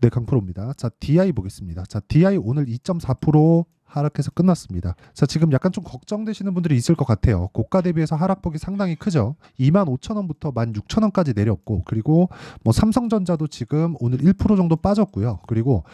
네, 강프로입니다. 자, DI 보겠습니다. 자, DI 오늘 2.4% 하락해서 끝났습니다. 자, 지금 약간 좀 걱정되시는 분들이 있을 것 같아요. 고가 대비해서 하락폭이 상당히 크죠. 25,000원부터 16,000원까지 내렸고, 그리고 뭐 삼성전자도 지금 오늘 1% 정도 빠졌고요. 그리고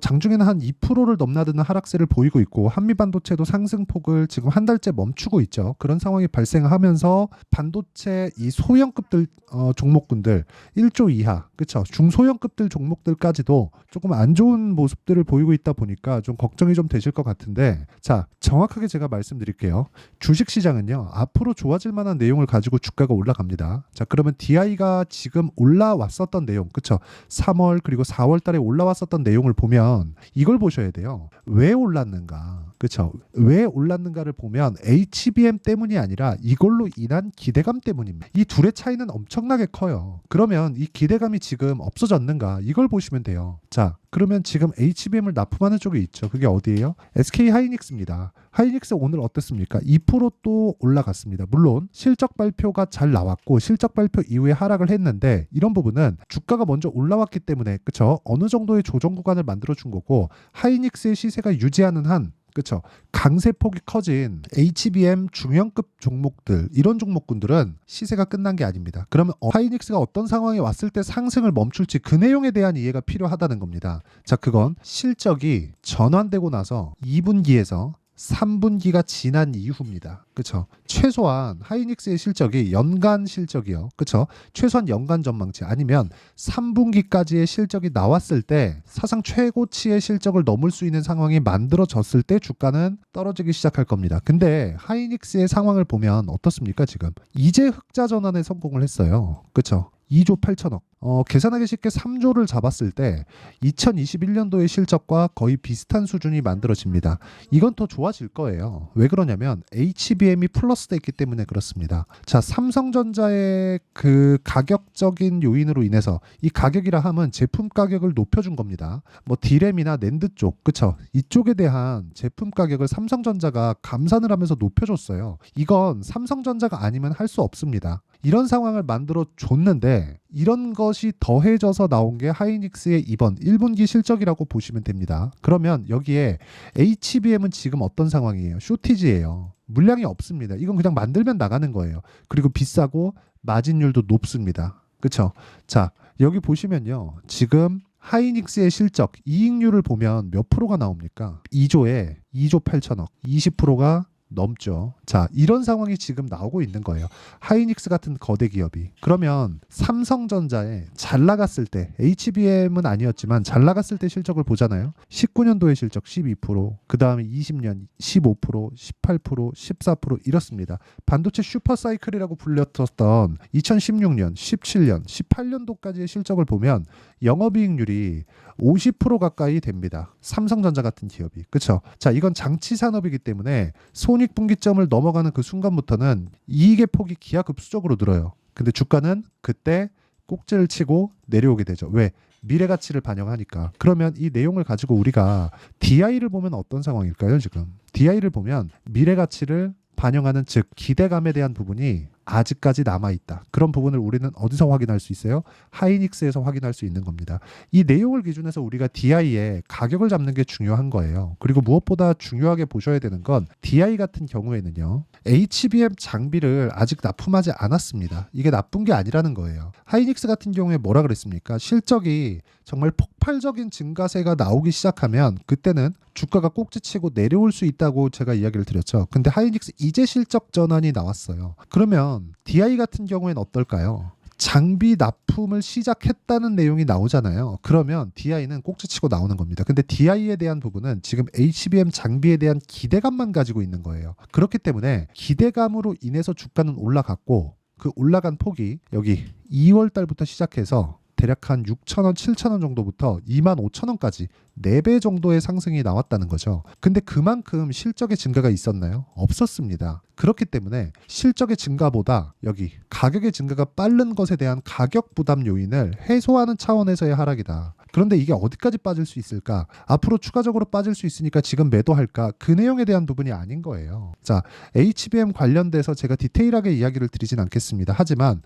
장중에는 한 2%를 넘나드는 하락세를 보이고 있고, 한미반도체도 상승폭을 지금 한 달째 멈추고 있죠. 그런 상황이 발생하면서 반도체 이 소형급들 종목군들 1조 이하, 그렇죠. 중소형급들 종목들까지도 조금 안 좋은 모습들을 보이고 있다 보니까 좀 걱정이 좀 되실 것 같은데, 자, 정확하게 제가 말씀드릴게요. 주식시장은요, 앞으로 좋아질 만한 내용을 가지고 주가가 올라갑니다. 자, 그러면 DI가 지금 올라왔었던 내용, 그쵸? 3월 그리고 4월 달에 올라왔었던 내용을 보면 이걸 보셔야 돼요. 왜 올랐는가? 그쵸? 왜 올랐는가를 보면 HBM 때문이 아니라 이걸로 인한 기대감 때문입니다. 이 둘의 차이는 엄청나게 커요. 그러면 이 기대감이 지금 없어졌는가? 이걸 보시면 돼요. 자, 그러면 지금 HBM을 납품하는 쪽에 있죠. 그게 어디예요? SK 하이닉스입니다. 하이닉스 오늘 어땠습니까? 2%또 올라갔습니다. 물론 실적 발표가 잘 나왔고 실적 발표 이후에 하락을 했는데, 이런 부분은 주가가 먼저 올라왔기 때문에, 그쵸? 어느 정도의 조정 구간을 만들어 준 거고, 하이닉스의 시세가 유지하는 한, 그쵸, 강세폭이 커진 HBM 중형급 종목들, 이런 종목군들은 시세가 끝난 게 아닙니다. 그러면 하이닉스가 어떤 상황에 왔을 때 상승을 멈출지 그 내용에 대한 이해가 필요하다는 겁니다. 자, 그건 실적이 전환되고 나서 2분기에서 3분기가 지난 이후입니다. 그쵸? 최소한 하이닉스의 실적이 연간 실적이요. 그쵸? 최소한 연간 전망치 아니면 3분기까지의 실적이 나왔을 때 사상 최고치의 실적을 넘을 수 있는 상황이 만들어졌을 때 주가는 떨어지기 시작할 겁니다. 근데 하이닉스의 상황을 보면 어떻습니까? 지금 이제 흑자 전환에 성공을 했어요. 그쵸? 2조 8천억. 계산하기 쉽게 3조를 잡았을 때 2021년도의 실적과 거의 비슷한 수준이 만들어집니다. 이건 더 좋아질 거예요. 왜 그러냐면 HBM이 플러스 됐기 때문에 그렇습니다. 자, 삼성전자의 그 가격적인 요인으로 인해서, 이 가격이라 함은 제품 가격을 높여준 겁니다. 뭐 D램이나 낸드 쪽, 그쵸? 이쪽에 대한 제품 가격을 삼성전자가 감산을 하면서 높여줬어요. 이건 삼성전자가 아니면 할 수 없습니다. 이런 상황을 만들어 줬는데, 이런 것이 더해져서 나온 게 하이닉스의 이번 1분기 실적이라고 보시면 됩니다. 그러면 여기에 HBM은 지금 어떤 상황이에요? 쇼티지예요. 물량이 없습니다. 이건 그냥 만들면 나가는 거예요. 그리고 비싸고 마진율도 높습니다. 그쵸? 자, 여기 보시면요, 지금 하이닉스의 실적, 이익률을 보면 몇 프로가 나옵니까? 2조에 2조 8천억, 20%가 넘죠. 자, 이런 상황이 지금 나오고 있는 거예요. 하이닉스 같은 거대 기업이. 그러면 삼성전자에 잘 나갔을 때, HBM은 아니었지만 잘 나갔을 때 실적을 보잖아요. 19년도의 실적 12%, 그 다음에 20년 15%, 18%, 14% 이렇습니다. 반도체 슈퍼사이클이라고 불렸었던 2016년, 17년, 18년도까지의 실적을 보면 영업이익률이 50% 가까이 됩니다. 삼성전자 같은 기업이. 그쵸? 자, 이건 장치 산업이기 때문에 손익분기점을 넘어가는 그 순간부터는 이익의 폭이 기하급수적으로 늘어요. 근데 주가는 그때 꼭지를 치고 내려오게 되죠. 왜? 미래 가치를 반영하니까. 그러면 이 내용을 가지고 우리가 DI를 보면 어떤 상황일까요, 지금? DI를 보면 미래 가치를 반영하는, 즉 기대감에 대한 부분이 아직까지 남아있다. 그런 부분을 우리는 어디서 확인할 수 있어요? 하이닉스에서 확인할 수 있는 겁니다. 이 내용을 기준해서 우리가 DI의 가격을 잡는 게 중요한 거예요. 그리고 무엇보다 중요하게 보셔야 되는 건 DI 같은 경우에는요, HBM 장비를 아직 납품하지 않았습니다. 이게 나쁜 게 아니라는 거예요. 하이닉스 같은 경우에 뭐라 그랬습니까? 실적이 정말 폭발적인 증가세가 나오기 시작하면 그때는 주가가 꼭지치고 내려올 수 있다고 제가 이야기를 드렸죠. 근데 하이닉스 이제 실적 전환이 나왔어요. 그러면 DI 같은 경우에는 어떨까요? 장비 납품을 시작했다는 내용이 나오잖아요. 그러면 DI는 꼭지치고 나오는 겁니다. 근데 DI에 대한 부분은 지금 HBM 장비에 대한 기대감만 가지고 있는 거예요. 그렇기 때문에 기대감으로 인해서 주가는 올라갔고, 그 올라간 폭이 여기 2월 달부터 시작해서 대략 한 6,000원, 7,000원 정도부터 25,000원까지 4배 정도의 상승이 나왔다는 거죠. 근데 그만큼 실적의 증가가 있었나요? 없었습니다. 그렇기 때문에 실적의 증가보다 여기 가격의 증가가 빠른 것에 대한 가격 부담 요인을 해소하는 차원에서의 하락이다. 그런데 이게 어디까지 빠질 수 있을까? 앞으로 추가적으로 빠질 수 있으니까 지금 매도할까? 그 내용에 대한 부분이 아닌 거예요. 자, HBM 관련돼서 제가 디테일하게 이야기를 드리진 않겠습니다. 하지만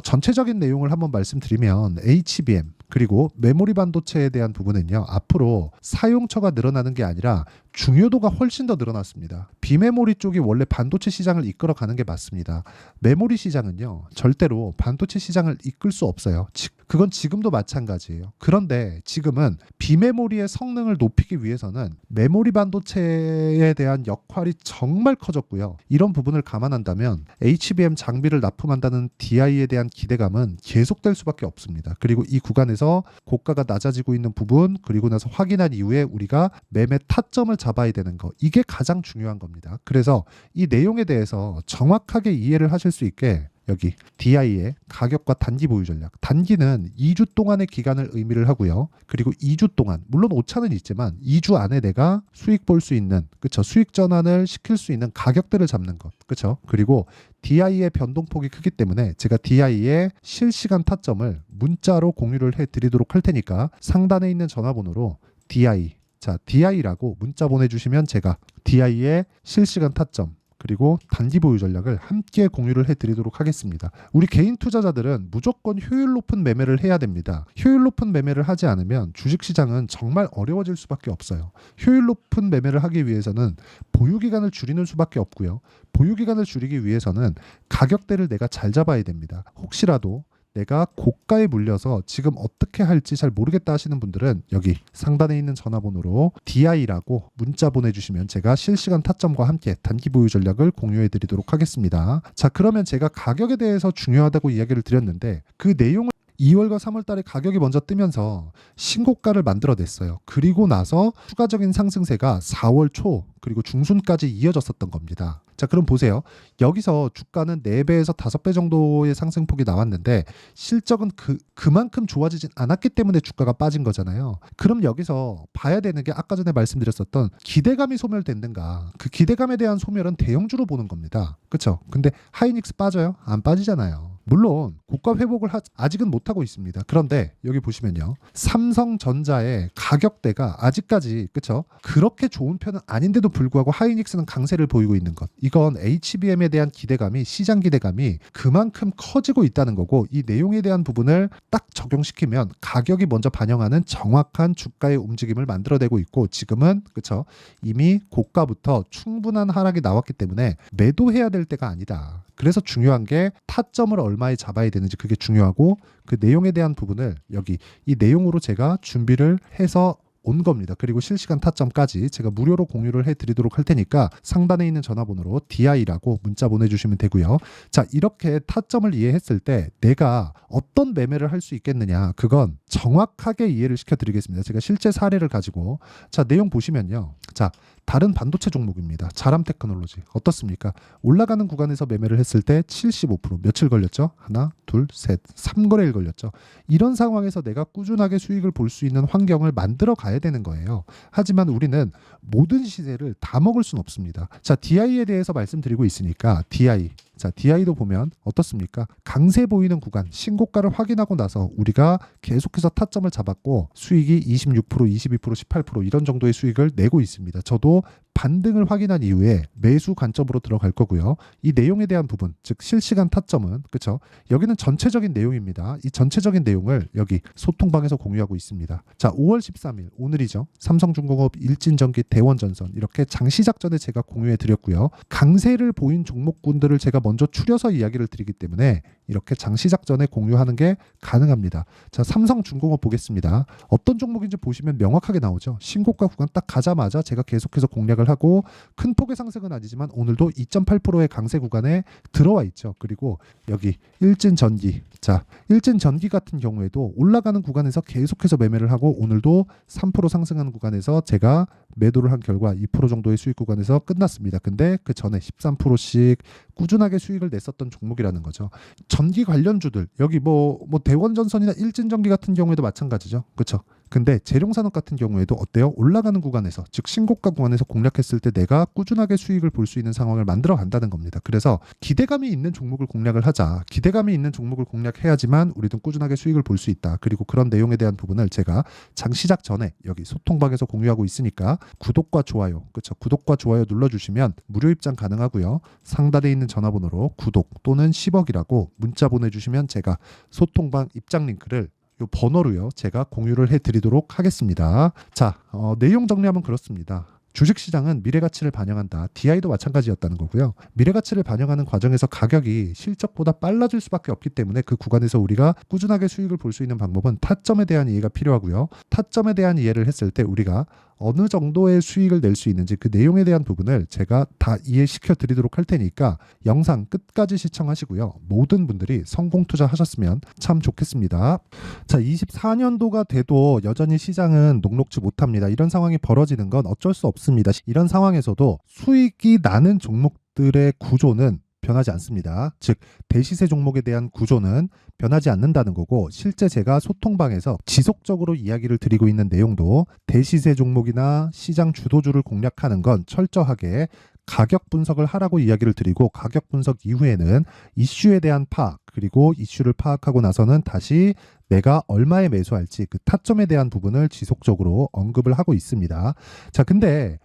전체적인 내용을 한번 말씀드리면 HBM, 그리고 메모리 반도체에 대한 부분은요. 앞으로 사용처가 늘어나는 게 아니라 중요도가 훨씬 더 늘어났습니다. 비메모리 쪽이 원래 반도체 시장을 이끌어가는 게 맞습니다. 메모리 시장은요. 절대로 반도체 시장을 이끌 수 없어요. 그건 지금도 마찬가지예요. 그런데 지금은 비메모리의 성능을 높이기 위해서는 메모리 반도체에 대한 역할이 정말 커졌고요. 이런 부분을 감안한다면 HBM 장비를 납품한다는 DI에 대한 기대감은 계속될 수밖에 없습니다. 그리고 이 구간에서 고가가 낮아지고 있는 부분, 그리고 나서 확인한 이후에 우리가 매매 타점을 잡아야 되는 거, 이게 가장 중요한 겁니다. 그래서 이 내용에 대해서 정확하게 이해를 하실 수 있게 여기 DI의 가격과 단기 보유 전략. 단기는 2주 동안의 기간을 의미를 하고요. 그리고 2주 동안, 물론 오차는 있지만 2주 안에 내가 수익 볼 수 있는, 그쵸? 수익 전환을 시킬 수 있는 가격대를 잡는 것. 그쵸? 그리고 DI의 변동폭이 크기 때문에 제가 DI의 실시간 타점을 문자로 공유를 해드리도록 할 테니까 상단에 있는 전화번호로 DI, 자, DI라고 문자 보내주시면 제가 DI의 실시간 타점, 그리고 단기 보유 전략을 함께 공유를 해드리도록 하겠습니다. 우리 개인 투자자들은 무조건 효율 높은 매매를 해야 됩니다. 효율 높은 매매를 하지 않으면 주식시장은 정말 어려워질 수밖에 없어요. 효율 높은 매매를 하기 위해서는 보유기간을 줄이는 수밖에 없고요. 보유기간을 줄이기 위해서는 가격대를 내가 잘 잡아야 됩니다. 혹시라도 내가 고가에 물려서 지금 어떻게 할지 잘 모르겠다 하시는 분들은 여기 상단에 있는 전화번호로 DI라고 문자 보내주시면 제가 실시간 타점과 함께 단기 보유 전략을 공유해 드리도록 하겠습니다. 자, 그러면 제가 가격에 대해서 중요하다고 이야기를 드렸는데 그 내용을 2월과 3월 달에 가격이 먼저 뜨면서 신고가를 만들어냈어요. 그리고 나서 추가적인 상승세가 4월 초 그리고 중순까지 이어졌었던 겁니다. 자, 그럼 보세요. 여기서 주가는 4배에서 5배 정도의 상승폭이 나왔는데 실적은 그만큼 좋아지진 않았기 때문에 주가가 빠진 거잖아요. 그럼 여기서 봐야 되는 게 아까 전에 말씀드렸었던 기대감이 소멸됐는가. 그 기대감에 대한 소멸은 대형주로 보는 겁니다. 그렇죠? 근데 하이닉스 빠져요? 안 빠지잖아요. 물론 고가 회복을 아직은 못하고 있습니다. 그런데 여기 보시면요. 삼성전자의 가격대가 아직까지 그쵸? 그렇게 좋은 편은 아닌데도 불구하고 하이닉스는 강세를 보이고 있는 것. 이건 HBM에 대한 기대감이 시장 기대감이 그만큼 커지고 있다는 거고 이 내용에 대한 부분을 딱 적용시키면 가격이 먼저 반영하는 정확한 주가의 움직임을 만들어내고 있고 지금은 그쵸? 이미 고가부터 충분한 하락이 나왔기 때문에 매도해야 될 때가 아니다. 그래서 중요한 게 타점을 얼마에 잡아야 되는지 그게 중요하고 그 내용에 대한 부분을 여기 이 내용으로 제가 준비를 해서 온 겁니다. 그리고 실시간 타점까지 제가 무료로 공유를 해드리도록 할 테니까 상단에 있는 전화번호로 DI라고 문자 보내주시면 되고요. 자, 이렇게 타점을 이해했을 때 내가 어떤 매매를 할 수 있겠느냐 그건 정확하게 이해를 시켜드리겠습니다. 제가 실제 사례를 가지고 자 내용 보시면요. 자 다른 반도체 종목입니다. 자람 테크놀로지 어떻습니까? 올라가는 구간에서 매매를 했을 때 75% 며칠 걸렸죠? 하나, 둘, 셋, 3거래일 걸렸죠. 이런 상황에서 내가 꾸준하게 수익을 볼 수 있는 환경을 만들어 가야 되는 거예요. 하지만 우리는 모든 시세를 다 먹을 수는 없습니다. 자, DI에 대해서 말씀드리고 있으니까 DI. 자, DI도 보면 어떻습니까? 강세 보이는 구간, 신고가를 확인하고 나서 우리가 계속해서 타점을 잡았고 수익이 26%, 22%, 18% 이런 정도의 수익을 내고 있습니다. 저도 반등을 확인한 이후에 매수 관점으로 들어갈 거고요. 이 내용에 대한 부분, 즉 실시간 타점은 그렇죠? 여기는 전체적인 내용입니다. 이 전체적인 내용을 여기 소통방에서 공유하고 있습니다. 자, 5월 13일 오늘이죠. 삼성중공업, 일진전기, 대원전선 이렇게 장시작 전에 제가 공유해 드렸고요. 강세를 보인 종목군들을 제가 먼저 추려서 이야기를 드리기 때문에 이렇게 장시작 전에 공유하는 게 가능합니다. 자, 삼성중공업 보겠습니다. 어떤 종목인지 보시면 명확하게 나오죠. 신고가 구간 딱 가자마자 제가 계속해서 공략을 하고 큰 폭의 상승은 아니지만 오늘도 2.8%의 강세 구간에 들어와 있죠. 그리고 여기 일진전기. 자, 일진전기 같은 경우에도 올라가는 구간에서 계속해서 매매를 하고 오늘도 3% 상승하는 구간에서 제가 매도를 한 결과 2% 정도의 수익 구간에서 끝났습니다. 근데 그 전에 13%씩 꾸준하게 수익을 냈었던 종목이라는 거죠. 전기 관련주들 여기 뭐 대원전선이나 일진전기 같은 경우에도 마찬가지죠. 그렇죠? 근데 재룡산업 같은 경우에도 어때요? 올라가는 구간에서 즉 신고가 구간에서 공략했을 때 내가 꾸준하게 수익을 볼 수 있는 상황을 만들어 간다는 겁니다. 그래서 기대감이 있는 종목을 공략을 하자. 기대감이 있는 종목을 공략해야지만 우리도 꾸준하게 수익을 볼 수 있다. 그리고 그런 내용에 대한 부분을 제가 장 시작 전에 여기 소통방에서 공유하고 있으니까 구독과 좋아요, 그렇죠? 구독과 좋아요 눌러주시면 무료 입장 가능하고요. 상단에 있는 전화번호로 구독 또는 10억이라고 문자 보내주시면 제가 소통방 입장 링크를 요 번호로요 제가 공유를 해드리도록 하겠습니다. 자, 내용 정리하면 그렇습니다. 주식시장은 미래가치를 반영한다. DI도 마찬가지였다는 거고요. 미래가치를 반영하는 과정에서 가격이 실적보다 빨라질 수밖에 없기 때문에 그 구간에서 우리가 꾸준하게 수익을 볼 수 있는 방법은 타점에 대한 이해가 필요하고요. 타점에 대한 이해를 했을 때 우리가 어느 정도의 수익을 낼 수 있는지 그 내용에 대한 부분을 제가 다 이해시켜 드리도록 할 테니까 영상 끝까지 시청하시고요. 모든 분들이 성공 투자하셨으면 참 좋겠습니다. 자, 24년도가 돼도 여전히 시장은 녹록지 못합니다. 이런 상황이 벌어지는 건 어쩔 수 없습니다. 이런 상황에서도 수익이 나는 종목들의 구조는 변하지 않습니다. 즉 대시세 종목에 대한 구조는 변하지 않는다는 거고, 실제 제가 소통방에서 지속적으로 이야기를 드리고 있는 내용도 대시세 종목이나 시장 주도주를 공략하는 건 철저하게 가격 분석을 하라고 이야기를 드리고, 가격 분석 이후에는 이슈에 대한 파악, 그리고 이슈를 파악하고 나서는 다시 내가 얼마에 매수할지 그 타점에 대한 부분을 지속적으로 언급을 하고 있습니다. 자, 근데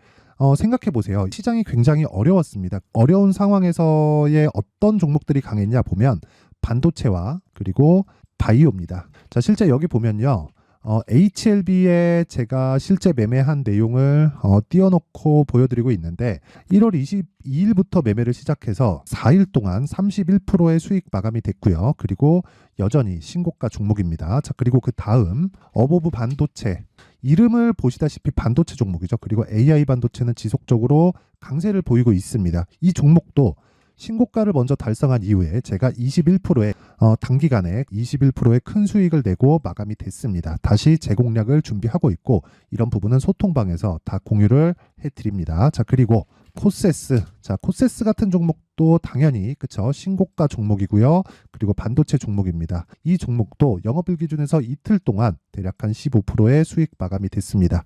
생각해 보세요. 시장이 굉장히 어려웠습니다. 어려운 상황에서의 어떤 종목들이 강했냐 보면 반도체와 그리고 바이오입니다. 자, 실제 여기 보면요. HLB에 제가 실제 매매한 내용을 띄워놓고 보여드리고 있는데 1월 22일부터 매매를 시작해서 4일 동안 31%의 수익 마감이 됐고요. 그리고 여전히 신고가 종목입니다. 자, 그리고 그 다음 어보브 반도체, 이름을 보시다시피 반도체 종목이죠. 그리고 AI 반도체는 지속적으로 강세를 보이고 있습니다. 이 종목도 신고가를 먼저 달성한 이후에 제가 21%의 단기간에 21%의 큰 수익을 내고 마감이 됐습니다. 다시 재공략을 준비하고 있고, 이런 부분은 소통방에서 다 공유를 해드립니다. 자, 그리고 코세스. 자, 코세스 같은 종목도 당연히 그쵸, 신고가 종목이고요. 그리고 반도체 종목입니다. 이 종목도 영업일 기준에서 이틀 동안 대략 한 15%의 수익 마감이 됐습니다.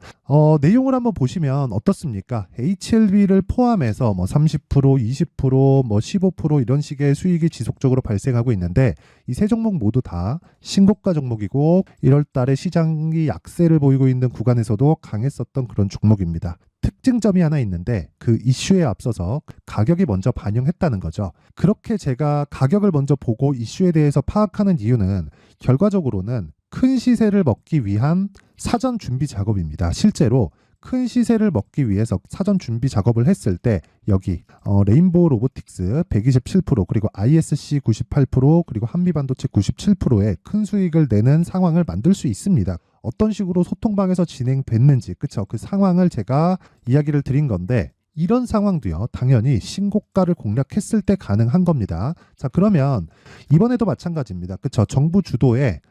내용을 한번 보시면 어떻습니까? HLB를 포함해서 뭐 30%, 20%, 뭐 15% 이런 식의 수익이 지속적으로 발생하고 있는데, 이 세 종목 모두 다 신고가 종목이고 1월 달에 시장이 약세를 보이고 있는 구간에서도 강했었던 그런 종목입니다. 특징점이 하나 있는데 그 이슈에 앞서서 가격이 먼저 반영했다는 거죠. 그렇게 제가 가격을 먼저 보고 이슈에 대해서 파악하는 이유는 결과적으로는 큰 시세를 먹기 위한 사전 준비 작업입니다. 실제로 큰 시세를 먹기 위해서 사전 준비 작업을 했을 때 여기 레인보우 로보틱스 127%, 그리고 ISC 98%, 그리고 한미반도체 97%의 큰 수익을 내는 상황을 만들 수 있습니다. 어떤 식으로 소통방에서 진행됐는지, 그쵸? 그 상황을 제가 이야기를 드린 건데, 이런 상황도요 당연히 신고가를 공략했을 때 가능한 겁니다. 자, 그러면 이번에도 마찬가지입니다. 그쵸? 정부 주도의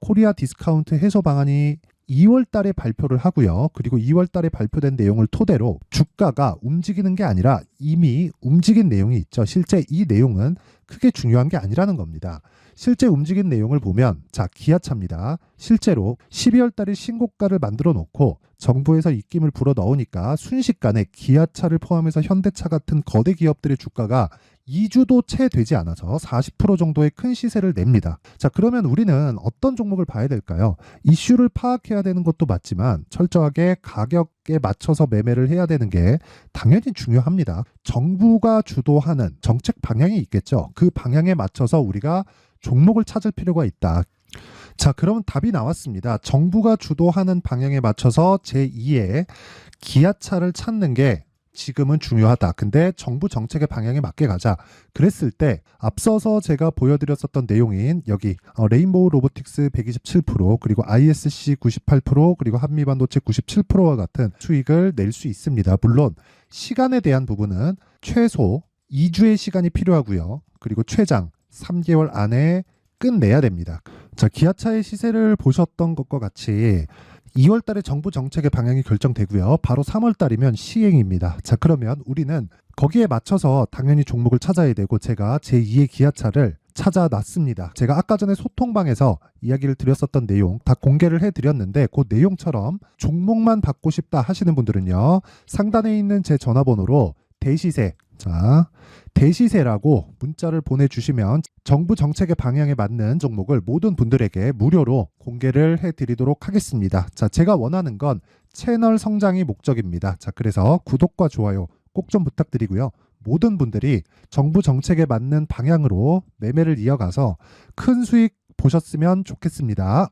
코리아 디스카운트 해소 방안이 2월 달에 발표를 하고요. 그리고 2월 달에 발표된 내용을 토대로 주가가 움직이는 게 아니라 이미 움직인 내용이 있죠. 실제 이 내용은 크게 중요한 게 아니라는 겁니다. 실제 움직인 내용을 보면, 자, 기아차입니다. 실제로 12월 달에 신고가를 만들어 놓고 정부에서 입김을 불어 넣으니까 순식간에 기아차를 포함해서 현대차 같은 거대 기업들의 주가가 2주도 채 되지 않아서 40% 정도의 큰 시세를 냅니다. 자, 그러면 우리는 어떤 종목을 봐야 될까요? 이슈를 파악해야 되는 것도 맞지만 철저하게 가격에 맞춰서 매매를 해야 되는 게 당연히 중요합니다. 정부가 주도하는 정책 방향이 있겠죠. 그 방향에 맞춰서 우리가 종목을 찾을 필요가 있다. 자, 그러면 답이 나왔습니다. 정부가 주도하는 방향에 맞춰서 제2의 기아차를 찾는 게 지금은 중요하다. 근데 정부 정책의 방향에 맞게 가자. 그랬을 때 앞서서 제가 보여드렸었던 내용인 여기 레인보우 로보틱스 127%, 그리고 ISC 98%, 그리고 한미반도체 97%와 같은 수익을 낼 수 있습니다. 물론 시간에 대한 부분은 최소 2주의 시간이 필요하고요. 그리고 최장 3개월 안에 끝내야 됩니다. 자, 기아차의 시세를 보셨던 것과 같이 2월 달에 정부 정책의 방향이 결정되고요. 바로 3월 달이면 시행입니다. 자, 그러면 우리는 거기에 맞춰서 당연히 종목을 찾아야 되고, 제가 제2의 기아차를 찾아놨습니다. 제가 아까 전에 소통방에서 이야기를 드렸었던 내용 다 공개를 해드렸는데, 그 내용처럼 종목만 받고 싶다 하시는 분들은요, 상단에 있는 제 전화번호로 대시세, 자, 대시세라고 문자를 보내주시면 정부 정책의 방향에 맞는 종목을 모든 분들에게 무료로 공개를 해드리도록 하겠습니다. 자, 제가 원하는 건 채널 성장이 목적입니다. 자, 그래서 구독과 좋아요 꼭 좀 부탁드리고요. 모든 분들이 정부 정책에 맞는 방향으로 매매를 이어가서 큰 수익 보셨으면 좋겠습니다.